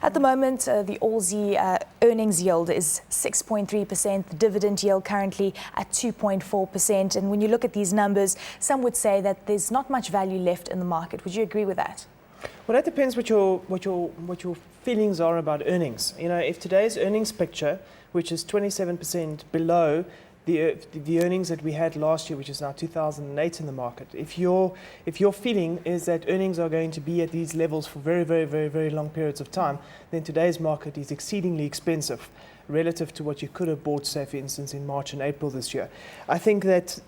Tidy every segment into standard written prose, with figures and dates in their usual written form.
At the moment, the ALSI earnings yield is 6.3%, the dividend yield currently at 2.4%. And when you look at these numbers, some would say that there's not much value left in the market. Would you agree with that? Well, that depends what your feelings are about earnings. You know, if today's earnings picture, which is 27% below the earnings that we had last year, which is now 2008 in the market, if your feeling is that earnings are going to be at these levels for very long periods of time, then today's market is exceedingly expensive relative to what you could have bought, say, for instance, in March and April this year. I think that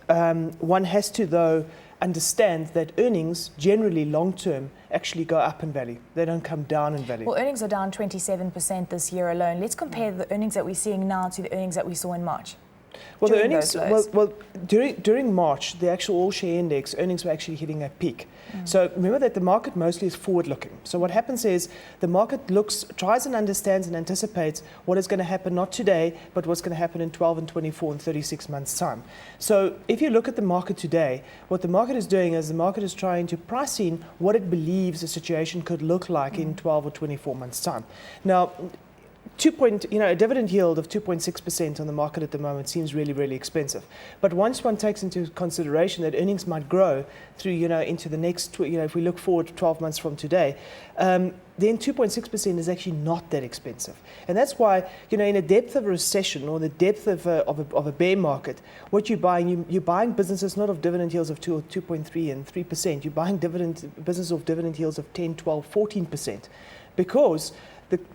one has to, though, understand that earnings generally long-term actually go up in value. They don't come down in value. Well, earnings are down 27% this year alone. Let's compare the earnings that we're seeing now to the earnings that we saw in March. Well, the earnings, during March, the actual all-share index earnings were actually hitting a peak. So remember that the market mostly is forward-looking. So what happens is the market tries and understands and anticipates what is going to happen not today, but what's going to happen in 12 and 24 and 36 months' time. So if you look at the market today, what the market is doing is the market is trying to price in what it believes the situation could look like in 12 or 24 months' time. Now, a dividend yield of 2.6% on the market at the moment seems really expensive. But once one takes into consideration that earnings might grow through, into the next, if we look forward 12 months from today, then 2.6% is actually not that expensive. And that's why, in the depth of a recession or the depth of a bear market, what you're buying, you're buying businesses not of dividend yields of 2 or 2.3 and 3%. You're buying businesses of dividend yields of 10, 12, 14%, because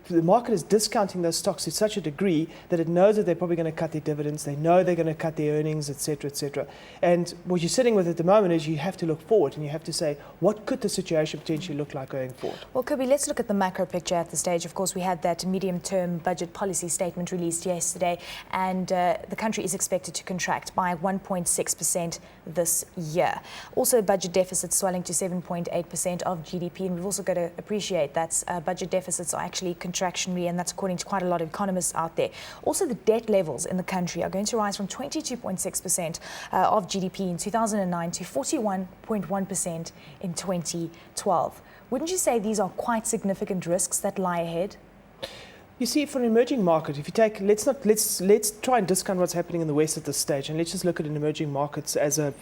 the market is discounting those stocks to such a degree that it knows that they're probably going to cut their dividends, they know they're going to cut their earnings, etc., etc. And what you're sitting with at the moment is you have to look forward and you have to say, what could the situation potentially look like going forward? Well, Cobie, let's look at the macro picture at the stage. Of course, we had that medium-term budget policy statement released yesterday, and the country is expected to contract by 1.6% this year. Also, budget deficits swelling to 7.8% of GDP, and we've also got to appreciate that budget deficits are actually contractionary, and that's according to quite a lot of economists out there. Also, the debt levels in the country are going to rise from 22.6% of GDP in 2009 to 41.1% in 2012. Wouldn't you say these are quite significant risks that lie ahead? You see, for an emerging market, if you take, let's try and discount what's happening in the West at this stage, and let's just look at an emerging markets as a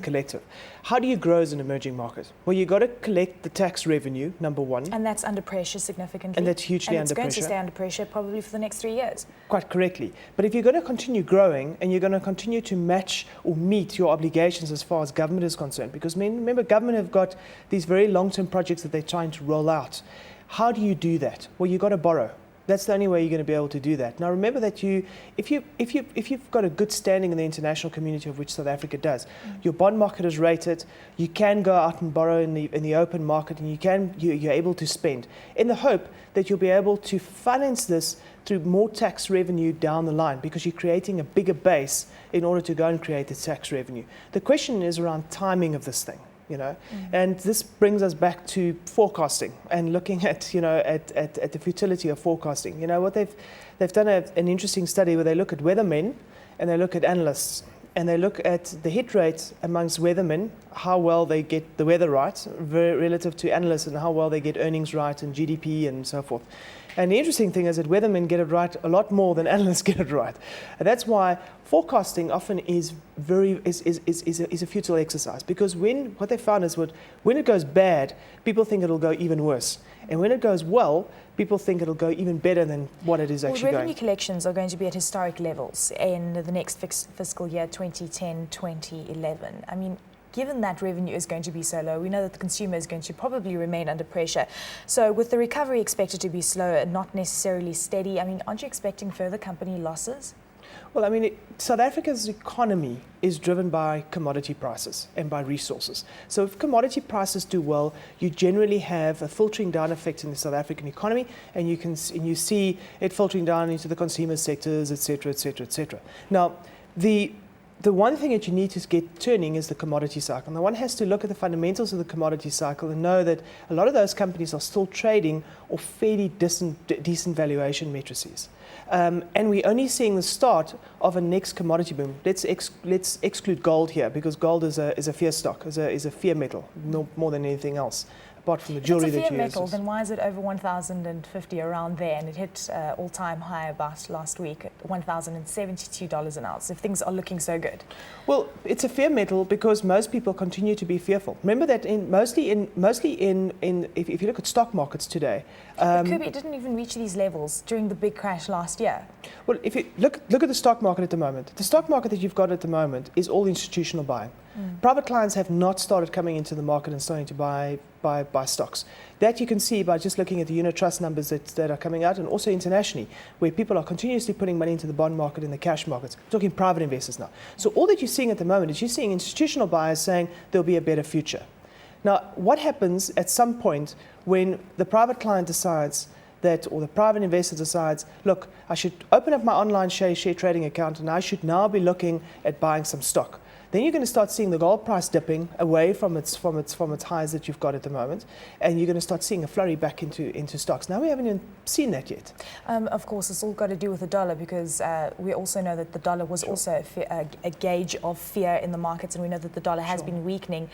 collective. How do you grow as an emerging market? Well, you got to collect the tax revenue, number one. And that's under pressure significantly. And that's hugely under pressure. And it's going to stay under pressure probably for the next 3 years. Quite correctly. But if you're going to continue growing and you're going to continue to match or meet your obligations as far as government is concerned, because remember, government have got these very long-term projects that they're trying to roll out. How do you do that? Well, you've got to borrow. That's the only way you're going to be able to do that. Now, remember that if you've got a good standing in the international community, of which South Africa does, your bond market is rated. You can go out and borrow in the open market, and you're able to spend in the hope that you'll be able to finance this through more tax revenue down the line, because you're creating a bigger base in order to go and create the tax revenue. The question is around timing of this thing. And this brings us back to forecasting and looking at, at the futility of forecasting. What they've done an interesting study where they look at weathermen and they look at analysts, and they look at the hit rate amongst weathermen, how well they get the weather right, relative to analysts, and how well they get earnings right and GDP and so forth. And the interesting thing is that weathermen get it right a lot more than analysts get it right. And that's why forecasting often is a futile exercise, because what they found is when it goes bad, people think it'll go even worse. And when it goes well, people think it'll go even better than what it is actually going. Revenue collections are going to be at historic levels in the next fiscal year, 2010-2011. I mean, given that revenue is going to be so low, we know that the consumer is going to probably remain under pressure. So with the recovery expected to be slow and not necessarily steady, I mean, aren't you expecting further company losses? Well, I mean, South Africa's economy is driven by commodity prices and by resources. So if commodity prices do well, you generally have a filtering down effect in the South African economy, and you see it filtering down into the consumer sectors, etc., etc., etc. Now, the one thing that you need to get turning is the commodity cycle. Now, one has to look at the fundamentals of the commodity cycle and know that a lot of those companies are still trading off fairly decent valuation matrices. And we're only seeing the start of a next commodity boom. Let's exclude gold here, because gold is a fear stock, is a fear metal, no more than anything else. apart from the jewelry if that it's a you fiat use. metal, then why is it over 1,050 around there? And it hit all-time high about last week at $1,072 an ounce, if things are looking so good. Well, it's a fear metal because most people continue to be fearful. Remember that mostly if you look at stock markets today. But Cobie, it didn't even reach these levels during the big crash last year. Well, if you look at the stock market at the moment, the stock market that you've got at the moment is all institutional buying. Private clients have not started coming into the market and starting to buy stocks. That you can see by just looking at the unit trust numbers that are coming out, and also internationally, where people are continuously putting money into the bond market and the cash markets. I'm talking private investors now. So all that you're seeing at the moment is you're seeing institutional buyers saying there'll be a better future. Now, what happens at some point when the private client decides that, or the private investor decides, look, I should open up my online share trading account and I should now be looking at buying some stock? Then you're going to start seeing the gold price dipping away from its highs that you've got at the moment, and you're going to start seeing a flurry back into stocks. Now, we haven't even seen that yet. Of course, it's all got to do with the dollar, because we also know that the dollar was also a gauge of fear in the markets, and we know that the dollar has been weakening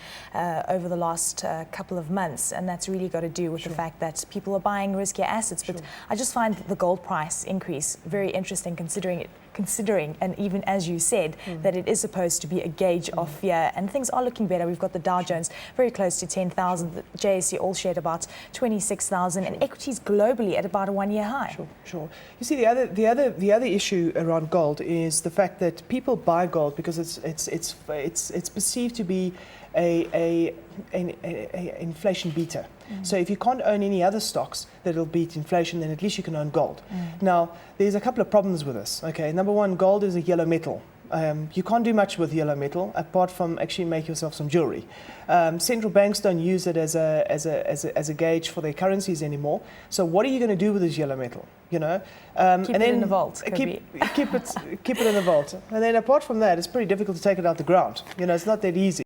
over the last couple of months, and that's really got to do with the fact that people are buying riskier assets. But I just find the gold price increase very interesting, considering, and even as you said, that it is supposed to be a gauge of fear, and things are looking better. We've got the Dow Jones very close to 10,000, the JSE all shared about 26,000, and equities globally at about a one-year high. Sure. You see, the other issue around gold is the fact that people buy gold because it's perceived to be an inflation beater. So if you can't own any other stocks that'll beat inflation, then at least you can own gold. Now, there's a couple of problems with this. Okay, number one, gold is a yellow metal. You can't do much with yellow metal apart from actually make yourself some jewelry. Central banks don't use it as a gauge for their currencies anymore. So what are you going to do with this yellow metal? You know, keep it in the vault. Keep it in the vault. And then apart from that, it's pretty difficult to take it out the ground. You know, it's not that easy.